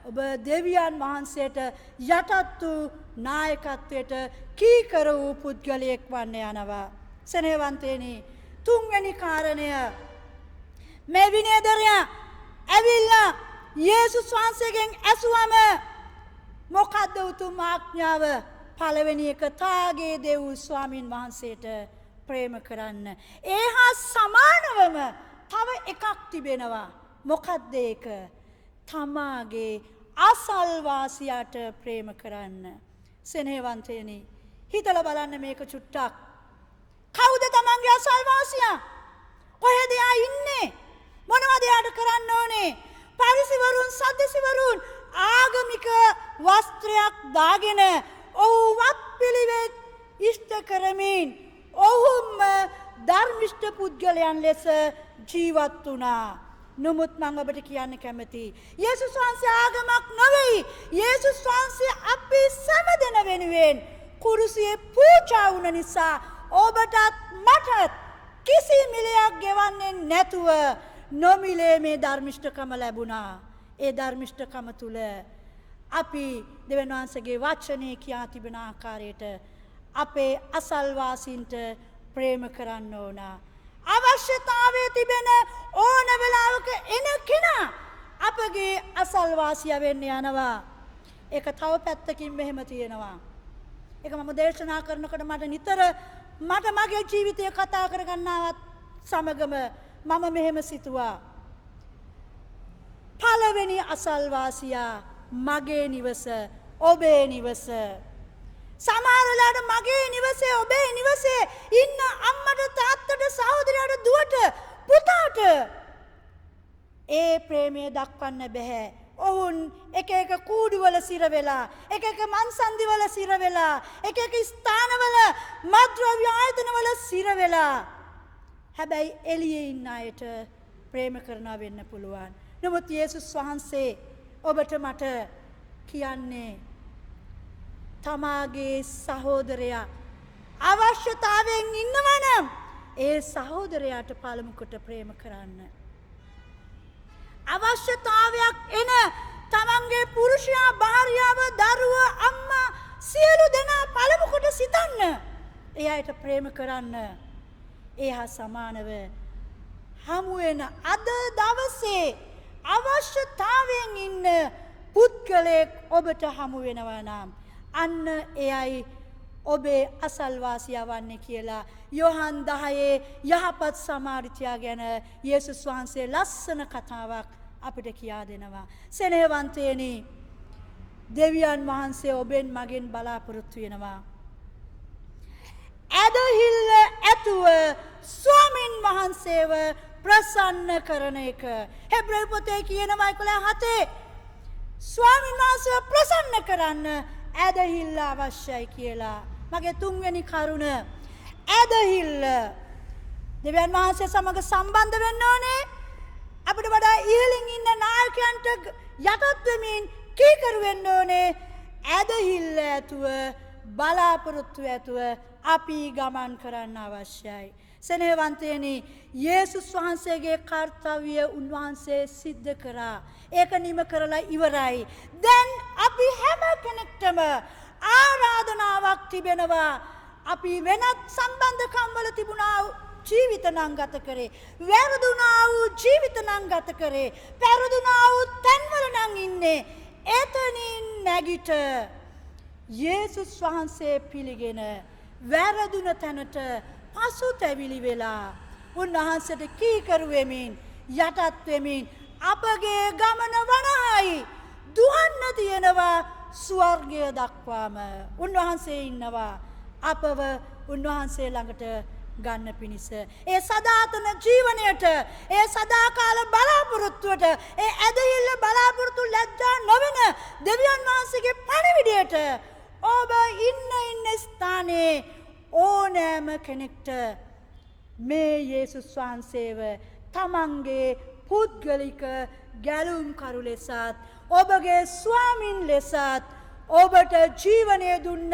ඔබ දෙවියන් වහන්සේට යටත් වූ නායකත්වයට කීකර වූ පුද්ගලයෙක් වන්න යනවා. සෙනෙහවන්තේනි, තුන්වෙනි කාරණය, මේ විනයදරයා ඇවිල්ලා යේසුස් වහන්සේගෙන් ඇසුවම මොකද්ද උතුම් ආඥාව? පළවෙනි එක තාගේ දෙව් ස්වාමින් වහන්සේට ප්‍රේම කරන්න. ඒ හා සමානවම තව එකක් තිබෙනවා. මොකද්ද ඒක? තමාගේ අසල්වාසියාට ප්‍රේම කරන්න. සෙනෙහවන්තයනි, හිතලා බලන්න මේක චුට්ටක්. කවුද තමන්ගේ අසල්වාසියා? කොහෙද එයා ඉන්නේ? මොනවද එයාට කරන්න ඕනේ? පරිසිවරුන්, සද්දසිවරුන් ආගමික වස්ත්‍රයක් දාගෙන ඔවුන් පිළිවෙත් ඉෂ්ට කරමින් ඔවුන්ම ධර්මිෂ්ඨ පුද්ගලයන් ලෙස ජීවත් වුණා. නමුත් මම ඔබට කියන්න කැමතියි, යේසුස් වහන්සේ ආගමක් නෙවෙයි. යේසුස් වහන්සේ අපි සෑම වෙනුවෙන් කුරුසියේ පූජා වුණ නිසා ඔබටත් මටත් කිසි මිලයක් ගෙවන්නේ නැතුව නොමිලේ මේ ධර්මිෂ්ඨකම ලැබුණා. ඒ ධර්මිෂ්ඨකම තුල අපි දෙවියන් වහන්සේගේ වචනේ කියා තිබෙන ආකාරයට අපේ අසල්වාසීන්ට ප්‍රේම කරන්න ඕන. අවශ්‍යතාවයේ තිබෙන ඕන වෙලාවක එන කෙනා අපගේ අසල්වාසියා වෙන්න යනවා. ඒක තව පැත්තකින් මෙහෙම තියෙනවා. ඒක මම දේශනා කරනකොට මට නිතර මගේ ජීවිතය කතා කරගන්නවත් සමගම මම මෙහෙම සිතුවා. පළවෙනි අසල්වාසියා මගේ නිවස, ඔබේ නිවස. සමහර වෙලාවට මගේ නිවසේ, ඔබේ නිවසේ ඉන්න අම්මට, තාත්තට, සහෝදරයාට, දුවට, පුතාට ඒ ප්‍රේමය දක්වන්න බෑ. ඔවුන් එක එක කූඩුවල සිර වෙලා, එක එක මන්සන්දිවල සිර වෙලා, එක එක ස්ථානවල මත්ද්‍රව්‍ය ආයතනවල සිර වෙලා. හැබැයි එළියේ ඉන්න අයට ප්‍රේම කරනවා වෙන්න පුළුවන්. නමුත් යේසුස් වහන්සේ ඔබට මට කියන්නේ තමාගේ සහෝදරයා අවශ්‍යතාවයෙන් ඉන්නවා නම් ඒ සහෝදරයාට පළමු කොට ප්‍රේම කරන්න. අවශ්‍යතාවයක් එන තමන්ගේ පුරුෂයා, භාර්යාව, දරුවා, අම්මා සියලු දෙනා පළමු කොට සිතන්න. ඒ අයට ප්‍රේම කරන්න. ඒ හා සමානව හමු වෙන අද දවසේ අවශ්‍යතාවයෙන් ඉන්න පුද්ගලයෙක් ඔබට හමු වෙනවා නම් අන්න එයයි ඔබේ අසල්වාසියා වන්නේ කියලා යොහන් 10 යහපත් සමාරිතයා ගැන යේසුස් වහන්සේ ලස්සන කතාවක් අපිට කියා දෙනවා. සෙනෙහවන්තයනි, දෙවියන් වහන්සේ ඔබෙන් මගෙන් බලාපොරොත්තු වෙනවා. ඇදහිල්ල ඇතුව ස්වාමින් වහන්සේව ප්‍රසන්න කරන එක. හෙබ්‍රේය පොතේ කියනවා 11:7 ස්වාමින් වහන්සේව ප්‍රසන්න කරන්න ඇදහිල්ල අවශ්‍යයි කියලා. මගේ තුන්වෙනි කරුණ ඇදහිල්ල. දෙවියන් වහන්සේ සමග සම්බන්ධ වෙන්න ඕනේ. අපිට වඩා ඉහළින් ඉන්න නායකයන්ට යටත් වෙමින් කීකරු වෙන්න ඕනේ. ඇදහිල්ල ඇතුව, බලාපොරොත්තු ඇතුව අපි ගමන් කරන්න අවශ්‍යයි. සෙනෙහවන්තයනි, යේසුස් වහන්සේගේ කාර්යය උන්වහන්සේ සිද්ධ කරා. ඒක නිම කරලා ඉවරයි. දැන් අපි හැම කෙනෙක්ටම ආරාධනාවක් තිබෙනවා. අපි වෙනත් සම්බන්ධකම් වල තිබුණා ජීවිත නම් ගත කරේ, වැරදුනා වූ ජීවිත නම් ගත කරේ, පෙරදුනා වූ තැන්වල නම් ඉන්නේ. එතනින් නැගිට යේසුස් වහන්සේ පිළිගෙන වැරදුන තැනට පසුතැවිලි වෙලා උන්වහන්සේට කීකරු වෙමින්, යටත් වෙමින් අපගේ ගමන වනහයි දුවන්න තියෙනවා ස්වර්ගය දක්වාම. උන්වහන්සේ ඉන්නවා අපව උන්වහන්සේ ළඟට ගන්න පිණිස. ඒ සදාතන ජීවනයට, ඒ සදාකාල බලාපොරොත්තුවට, ඒ ඇදහිල්ල බලාපොරොත්තු ලැජ්ජා නොවන දෙවියන් වහන්සේගේ පණිවිඩයට ඔබ ඉන්න ස්ථානයේ ඕනෑම කෙනෙක්ට මේ යේසුස් වහන්සේව තමන්ගේ පුද්ගලික ගැලුම්කරු ලෙසත්, ඔබගේ ස්වාමින් ලෙසත්, ඔබට ජීවනය දුන්න,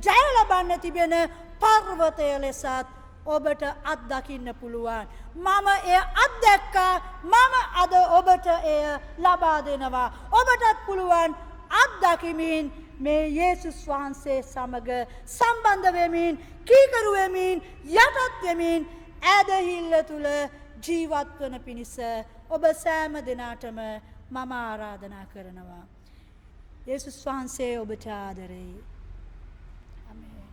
ජය ලබන්න තිබෙන පර්වතය ලෙසත් ඔබට අත්දකින්න පුළුවන්. මම එය අත්දැක්කා. මම අද ඔබට එය ලබා දෙනවා. ඔබටත් පුළුවන් අත්දකිමින් මේ යේසුස් වහන්සේ සමග සම්බන්ධ වෙමින්, කීකරු වෙමින්, යටත් වෙමින් ඇදහිල්ල තුල ජීවත් වන පිණිස ඔබ සෑම දිනාටම මම ආරාධනා කරනවා. යේසුස් වහන්සේ ඔබට ආදරෙයි. ආමේන්.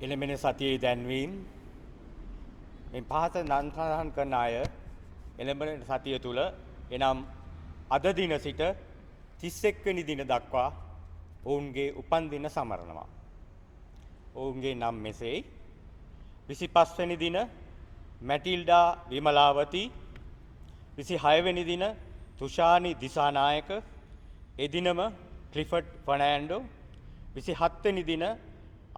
එළඹෙන සතියේ දැන්වීම මේ පහත නන්සහන් කරන අය එළඹෙන සතිය තුල එනම් අද දින සිට 31 වෙනි දින දක්වා ඔවුන්ගේ උපන් දින සමරනවා. ඔවුන්ගේ නම් මෙසේයි. 25 වෙනි දින මැටිල්ඩා විමලාවති, 26 වෙනි දින තුෂානි දිසානායක, එදිනම ක්ලිෆර්ඩ් ෆර්නෑන්ඩෝ, 27 වෙනි දින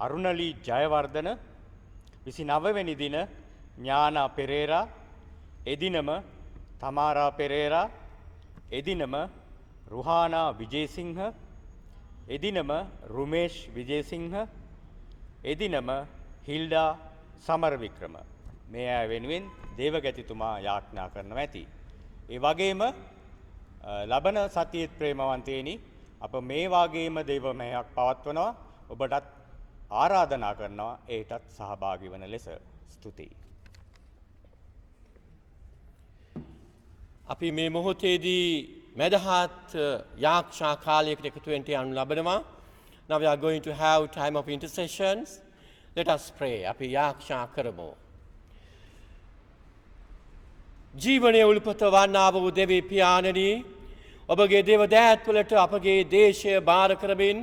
අරුණලී ජයවර්ධන, 29 වෙනි දින ඥානා පෙරේරා, එදිනම තමාරා පෙරේරා, එදිනම රුහානා විජේසිංහ, එදිනම රුමේෂ් විජේසිංහ, එදිනම හිල්ඩා සමරවික්‍රම. මේ අය වෙනුවෙන් දේවගැතිතුමා යාඥා කරනවා ඇති. ඒ වගේම ලබන සතියේ ප්‍රේමවන්තේනි අප මේ වාගේම දේවමහයක් පවත්වනවා. ඔබටත් ආරාධනා කරනවා ඒටත් සහභාගී වන ලෙස. ස්තුතියි. අපි මේ මොහොතේදී මැදහත් යාක්ෂා කාලයකට එකතු වෙන්න යනු ලබනවා. Now we are going to have time of intercessions. Let us pray. අපි යාක්ෂා කරමු. ජීවනයේ උල්පත වන්නා වූ දෙවී පියාණනි, ඔබගේ දේව දෑත්වලට අපගේ දේශය බාර කරමින්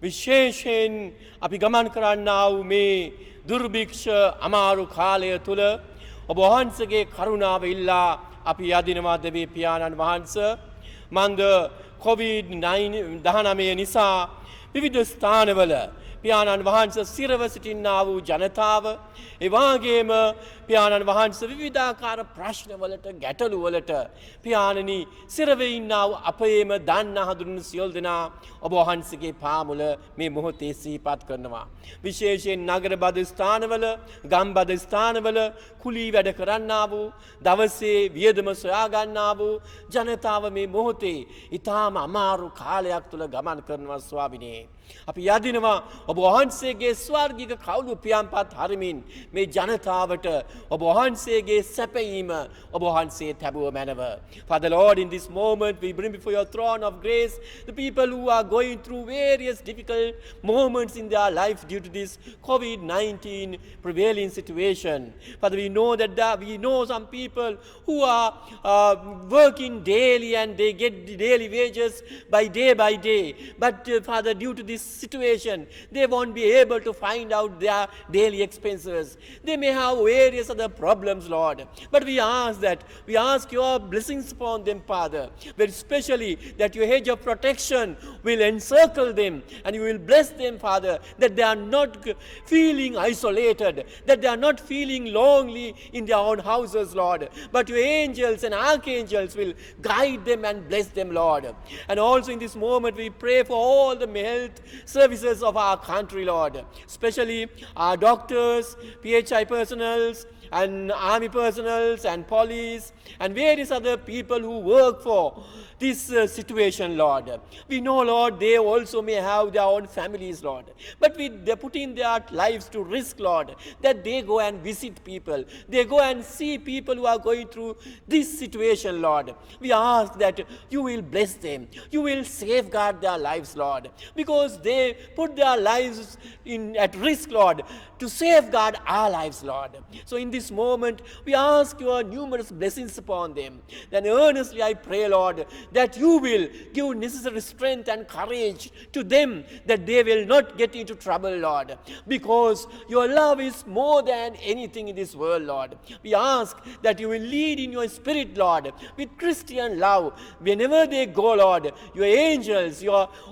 විශේෂයෙන් අපි ගමන් කරන්නා වූ මේ දුර්භික්ෂ අමාරු කාලය තුල ඔබ වහන්සේගේ කරුණාව ඉල්ලා අපි යදිනවා දෙවී පියාණන් වහන්සේ. මන්ද COVID-19 නිසා විවිධ ස්ථානවල පියාණන් වහන්සේ සිරව සිටින්නා වූ ජනතාව, ඒ වගේම පියාණන් වහන්සේ විවිධාකාර ප්‍රශ්නවලට ගැටලුවලට පියාණනි සිරව ඉන්නා වූ අපේම දන්න හඳුනන සියලු දෙනා ඔබ වහන්සේගේ පාමුල මේ මොහොතේ සිහිපත් කරනවා. විශේෂයෙන් නගර බද ස්ථානවල, ගම් බද ස්ථානවල කුලී වැඩ කරන්නා වූ, දවසේ වියදම සොයා ගන්නා වූ ජනතාව මේ මොහොතේ ඊටාම අමාරු කාලයක් තුල ගමන් කරනවා ස්වාමිනේ. අපි යදිනවා ඔබ වහන්සේගේ ස්වර්ගික කවුළු පියන්පත් හරිමින් මේ ජනතාවට ඔබ වහන්සේගේ සැපයීම ඔබ වහන්සේ තැබුව මැනව. Father Lord, in this moment we bring before your throne of grace the people who are going through various difficult moments in their life due to this COVID-19 prevailing situation. Father, we know that we know some people who are working daily and they get the daily wages by day. But Father, due to this situation, they won't be able to find out their daily expenses. They may have various other problems, Lord. But we ask your blessings upon them, Father. Very especially that your hedge of protection will encircle them and you will bless them, Father, that they are not feeling isolated, that they are not feeling lonely in their own houses, Lord. But your angels and archangels will guide them and bless them, Lord. And also in this moment we pray for all the health services of our country, Lord, especially our doctors, PHI personnels, and army personnels and police and various other people who work for this situation, Lord. We know, Lord, they also may have their own families, Lord. But they put in their lives to risk, Lord, that they go and visit people. They go and see people who are going through this situation, Lord. We ask that you will bless them. You will safeguard their lives, Lord, because they put their lives at risk, Lord, to safeguard our lives, Lord. So in this moment, we ask your numerous blessings upon them. Then earnestly I pray, Lord, that you will give necessary strength and courage to them, that they will not get into trouble, Lord, because your love is more than anything in this world, Lord. We ask that you will lead in your spirit, Lord, with Christian love. Whenever they go, Lord, your angels,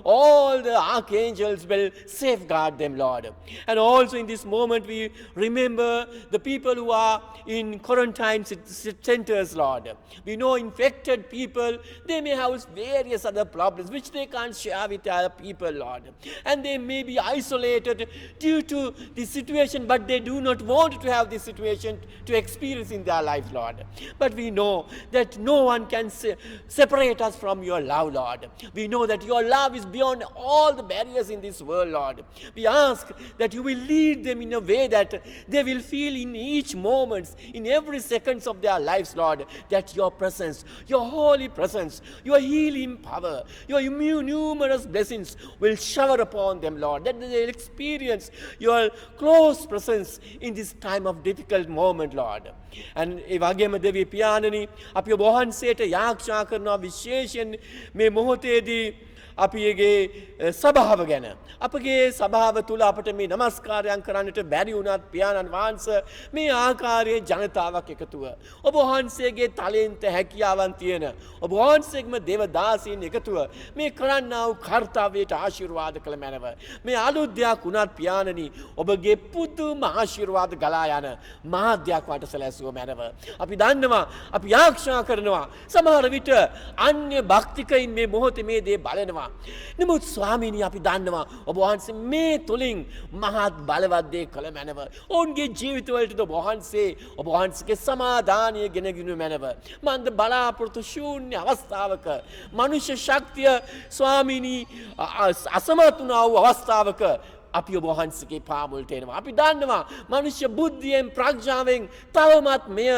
all the archangels will safeguard them, Lord. And also in this moment we remember the people who are in quarantine centers, Lord. We know infected people, they may have various other problems which they can't share with other people, Lord. And they may be isolated due to this situation, but they do not want to have this situation to experience in their life, Lord. But we know that no one can separate us from your love, Lord. We know that your love is beyond all the barriers in this world, Lord. We ask that you will lead them in a way that they will feel in each moment, in every seconds of their lives, Lord, that your presence, your holy presence, your healing power, your numerous blessings will shower upon them, Lord, that they will experience your close presence in this time of difficult moment, Lord. And ඒ වගේම දෙවි පියාණනි, අපි ඔබ වහන්සේට යාඥා කරනවා විශේෂයෙන් මේ මොහොතේදී අපිගේ සභාව ගැන. අපගේ සභාව තුළ අපට මේ නමස්කාරයන් කරන්නට බැරි වුණත් පියාණන් වහන්සේ මේ ආකාරයේ ජනතාවක් එකතුව ඔබ වහන්සේගේ තලෙන්ත හැකියාවන් තියෙන ඔබ වහන්සේගේම දේවදාසීන් එකතුව මේ කරන්නා වූ කාර්යයට ආශිර්වාද කළ මැනව. මේ අලුත් දෙයක් වුණත් පියාණනි ඔබගේ පුදුම ආශිර්වාද ගලා යන මාධ්‍යයක් වට සැලැස්සුව මැනව. අපි දන්නවා, අපි ආශා කරනවා සමහර විට අන්‍ය භක්තිකයින් මේ මොහොතේ මේ දේ බලනවා. නමුත් ස්වාමීනි අපි දන්නවා ඔබ වහන්සේ මේ තුලින් මහත් බලවත් දේ කළ මැනව. ඔවුන්ගේ ජීවිතවලට ඔබ වහන්සේගේ සමාදානය ගෙනගිනු මැනව. මන්ද බලාපොරොත්තු ශූන්‍ය අවස්ථාවක මනුෂ්‍ය ශක්තිය ස්වාමීනි අසමත් වුණා වූ අවස්ථාවක අපි ඔබ වහන්සේගේ පාමුලට එනවා. අපි දන්නවා මනුෂ්‍ය බුද්ධියෙන් ප්‍රඥාවෙන් තවමත් මෙය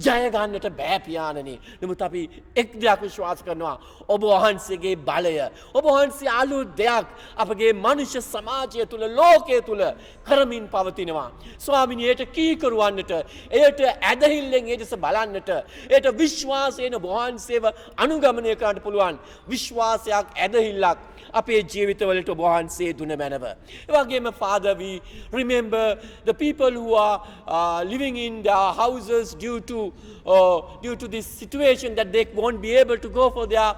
ජය ගන්නට බෑ පියාණනි. නමුත් අපි එක් දෙයක් විශ්වාස කරනවා. ඔබ වහන්සේගේ බලය, ඔබ වහන්සේ අලුත් දෙයක් අපගේ මනුෂ්‍ය සමාජය තුල, ලෝකයේ තුල කරමින් පවතිනවා. ස්වාමිනී, එයට කීකරුවන්නට, එයට ඇදහිල්ලෙන් ඒ දෙස බලන්නට, එයට විශ්වාසයෙන් ඔබ වහන්සේව අනුගමනය කරන්නට පුළුවන් විශ්වාසයක්, ඇදහිල්ලක් අපේ ජීවිතවලට ඔබ වහන්සේ දුන මැනව. ඒ වගේම Father, we remember the people who are living in their houses due to this situation that they won't be able to go for their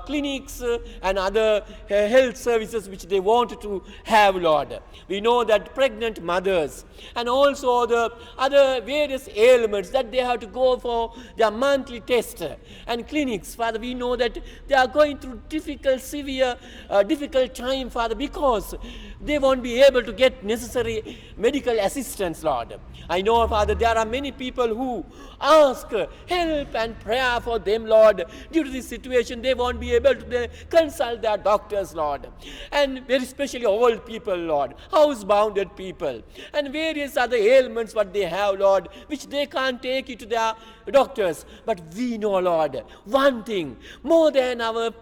clinics and other health services which they want to have, Lord. We know that pregnant mothers and also the other various ailments that they have to go for their monthly test and clinics, Father, we know that they are going through difficult time, Father, because they won't be able to get necessary medical assistance, Lord. I know, Father, there are many people who ask help and prayer for them, Lord. Due to this situation, they won't be able to consult their doctors, Lord. And very especially old people, Lord, housebounded people, and various other ailments what they have, Lord, which they can't take it to their doctors. But we know, Lord, one thing, more than our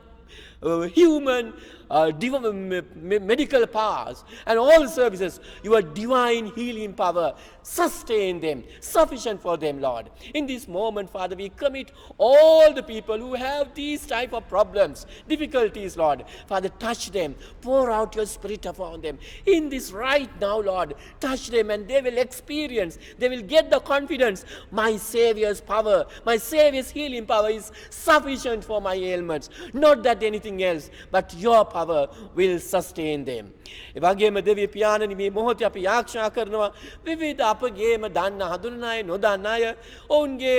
human medical powers and all services, your divine healing power sustain them, sufficient for them, Lord. In this moment, Father, we commit all the people who have these type of problems, difficulties, Lord. Father, touch them, pour out your spirit upon them. In this right now, Lord, touch them and they will experience, they will get the confidence, my Savior's power, my Savior's healing power is sufficient for my ailments. Not that anything else, but your power will sustain them. ඒ වගේම දෙවිය පියාණනි, මේ මොහොතේ අපි ආරක්ෂා කරනවා විවිධ අපගේම දන්න හඳුනන අය, නොදන්න අය, ඔවුන්ගේ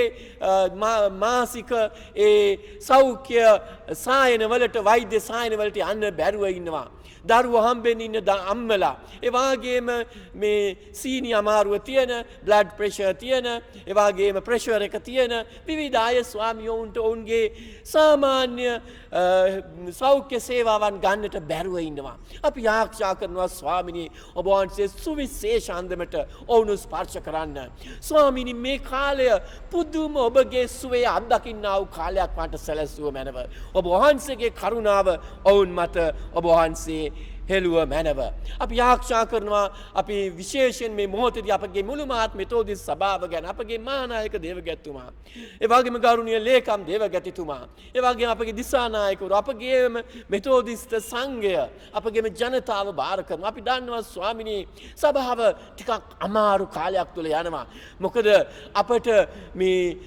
මාසික ඒ සෞඛ්‍ය සායනවලට, වෛද්‍ය සායනවලට යන්න බැරුව ඉන්නවා. දරුවෝ හම්බෙන්න ඉන්න අම්මලා, ඒ වගේම මේ සීනි අමාරුව තියෙන, බ්ලඩ් ප්‍රෙෂර් තියෙන, ඒ වගේම ප්‍රෙෂර් එක තියෙන විවිධ අය ස්වාමියෝන්ට ඔවුන්ගේ සාමාන්‍ය සෞඛ්‍ය සේවාවන් ගන්නට බැරුව ඉන්නවා. අපි ආරක්ෂා කරනවා ස්වාමිනී, ඔබ වහන්සේ සුවිශේෂ අන්දමට ඔවුන් ස්පර්ශ කරන්න. ස්වාමිනී, මේ කාලය පුදුම ඔබගේ සුවේ අත්දකින්නා වූ කාලයක් මට සැලසුව මැනව. ඔබ වහන්සේගේ කරුණාව ඔවුන් මත ඔබ වහන්සේ හෙළුව මැනව. අපි ආරක්ෂා කරනවා අපි විශේෂයෙන් මේ මොහොතේදී අපගේ මුළු මහත් මෙතෝදිස් සභාව ගැන, අපගේ මහානායක දේවගැතිතුමා, ඒ වගේම ගෞරවනීය ලේකම් දේවගැතිතුමා, ඒ වගේම අපගේ දිසානායකවරු, අපගේම මෙතෝදිස්ත සංඝය, අපගේම ජනතාව බාර කරනවා. අපි දන්නවා ස්වාමිනී, සභාව ටිකක් අමාරු කාලයක් තුල යනවා. මොකද අපට මේ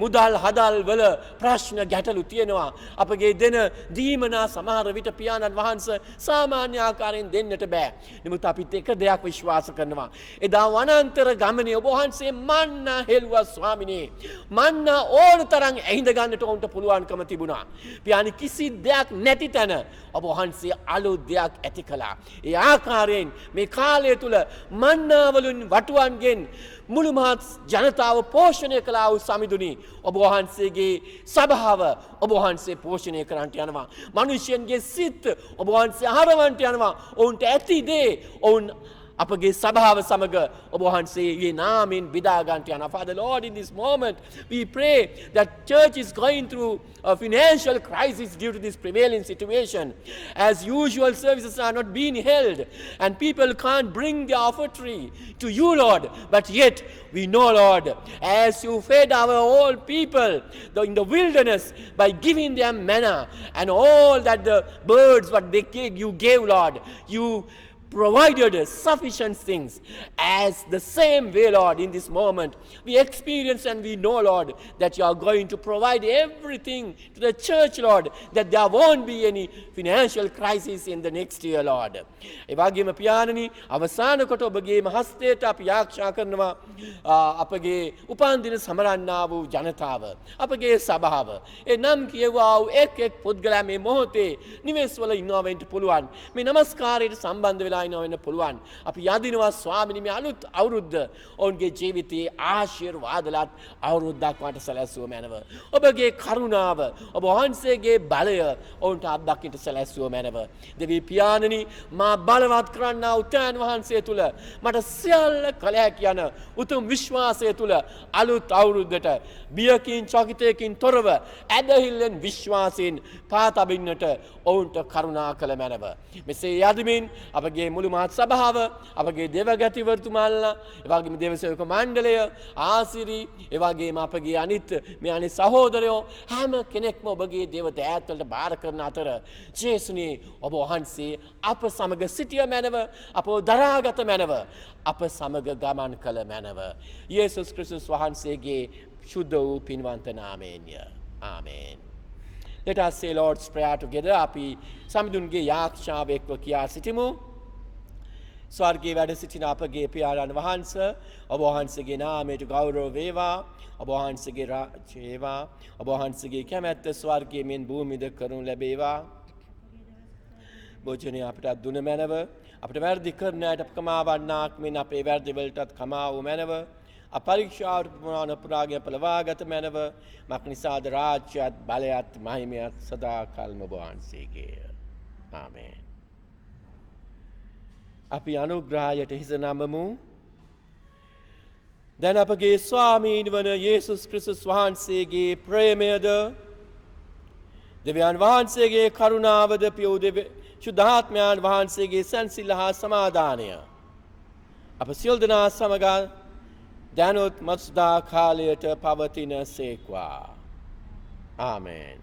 මුදල් හදල් වල ප්‍රශ්න ගැටලු තියෙනවා. අපගේ දෙන දීමනා සමහර විට පියාණන් වහන්සේ සාමාන්‍ය ආකාරයෙන් දෙන්නට බෑ. නමුත් අපිත් එක දෙයක් විශ්වාස කරනවා. එදා වනාන්තර ගමනේ ඔබ වහන්සේ මන්නා හෙළුවා ස්වාමිනී. මන්නා ඕන තරම් ඇහිඳ ගන්නට උන්ට පුළුවන්කම තිබුණා. පියාණි, කිසි දෙයක් නැති තැන ඔබ වහන්සේ අලුත් දෙයක් ඇති කළා. ඒ ආකාරයෙන් මේ කාලය තුල මන්නා වලින් වටුවන්ගෙන් මුළු මහත් ජනතාව පෝෂණය කළා වූ සමිඳුනි, ඔබ වහන්සේගේ සභාව ඔබ වහන්සේ පෝෂණය කරන්නට යනවා. මිනිසයන්ගේ සිත් ඔබ වහන්සේ හරවන්නට යනවා. ඔවුන්ට ඇති දේ ඔවුන් අපගේ සභාව සමග ඔබ වහන්සේගේ නාමයෙන් බෙදා ගන්නට යනවා. Father Lord, in this moment we pray that church is going through a financial crisis due to this prevailing situation. As usual, services are not being held and people can't bring their offertory to you, Lord. But yet we know, Lord, as you fed our old people in the wilderness by giving them manna and all that the birds what they gave, you gave, Lord, you provided sufficient things. As the same way, Lord, in this moment we experience and we know, Lord, that you are going to provide everything to the church, Lord, that there won't be any financial crisis in the next year, Lord. ඒ වගේම පියාණනි, අවසාන කොට ඔබගේ හස්තයට අපි ආරක්ෂා කරනවා අපගේ උපන්දින සමරන්නා වූ ජනතාව, අපගේ සභාව. ඒ නම් කියවා වූ එක් පුද්ගලයා මේ මොහොතේ නිවෙස් වල ඉන්නවා වෙන්න පුළුවන්. මේ නමස්කාරයට සම්බන්ධ වෙලා වෙලා ඉනවා වෙන්න පුළුවන්. අපි යදිනවා ස්වාමිනී මේ අලුත් අවුරුද්ද ඔවුන්ගේ ජීවිතයේ ආශිර්වාදලත් අවුරුද්දක් වට සැලැස්සුව මැනව. ඔබගේ කරුණාව ඔබ වහන්සේගේ බලය ඔවුන්ට අත්දකින්නට සැලැස්සුව මැනව. දෙවි පියාණනි මා බලවත් කරන්නා උත්යන් වහන්සේ තුල මට සියල්ල කළ හැකි යන උතුම් විශ්වාසය තුල අලුත් අවුරුද්දට බියකින් චකිතයකින් තොරව ඇදහිල්ලෙන් විශ්වාසයෙන් පාතබින්නට ඔවුන්ට කරුණා කළ මැනව. මෙසේ යදමින් අපගේ මුළු මහත් සභාව අපගේ දෙවගැතිවරතුමාල්ලා එවැගේම දේවසේවක මණ්ඩලය ආසිරි එවැගේම අපගේ අනිත් මේ අනිත් සහෝදරයෝ හැම කෙනෙක්ම ඔබගේ දේව දෑත්වලට බාර කරන අතර ජේසුනේ ඔබ වහන්සේ අප සමග සිටිය මැනව අපව දරාගත මැනව අප සමග ගමන් කළ මැනව යේසුස් ක්‍රිස්තුස් වහන්සේගේ ශුද්ධ වූ පින්වන්ත නාමයෙන්ය. ආමේන්. Let us say Lord's Prayer together. අපි සමිඳුන්ගේ යාක්ෂාව එක්ව කියා සිටිමු. ස්වර්ගයේ වැඩ සිටින අපගේ පියාණන් වහන්සේ ඔබ වහන්සේගේ නාමයට ගෞරව වේවා. ඔබ වහන්සේගේ රාජ්‍ය වේවා. ඔබ වහන්සේගේ කැමැත්ත ස්වර්ගයේ මෙන් භූමියද කරනු ලැබේවා. භෝජනය අපට දුන මැනව අපට වැරදි කරන අයට කමාවන්නාක් මෙන් අපේ වැරදි වලටත් කමා වූ මැනව අපරීක්ෂාවට ප්‍රමාණ පුරාගේ පළවාගත මැනව මක් නිසාද රාජ්‍යයත් බලයත් මහිමයත් සදා කල්ම ඔබ වහන්සේගේය. ආමේන්. අපි අනුග්‍රහයට හිස නමමු. දැන් අපගේ ස්වාමීන් වන යේසුස් ක්‍රිස්තුස් වහන්සේගේ ප්‍රේමයද දෙවියන් වහන්සේගේ කරුණාවද පියු ශුද්ධාත්මයන් වහන්සේගේ සැනසෙල්ල හා සමාදානය අප සියලු දෙනා සමග දැනුත් මත්දා කාලයට පවතින සේක්වා. ආමේන්.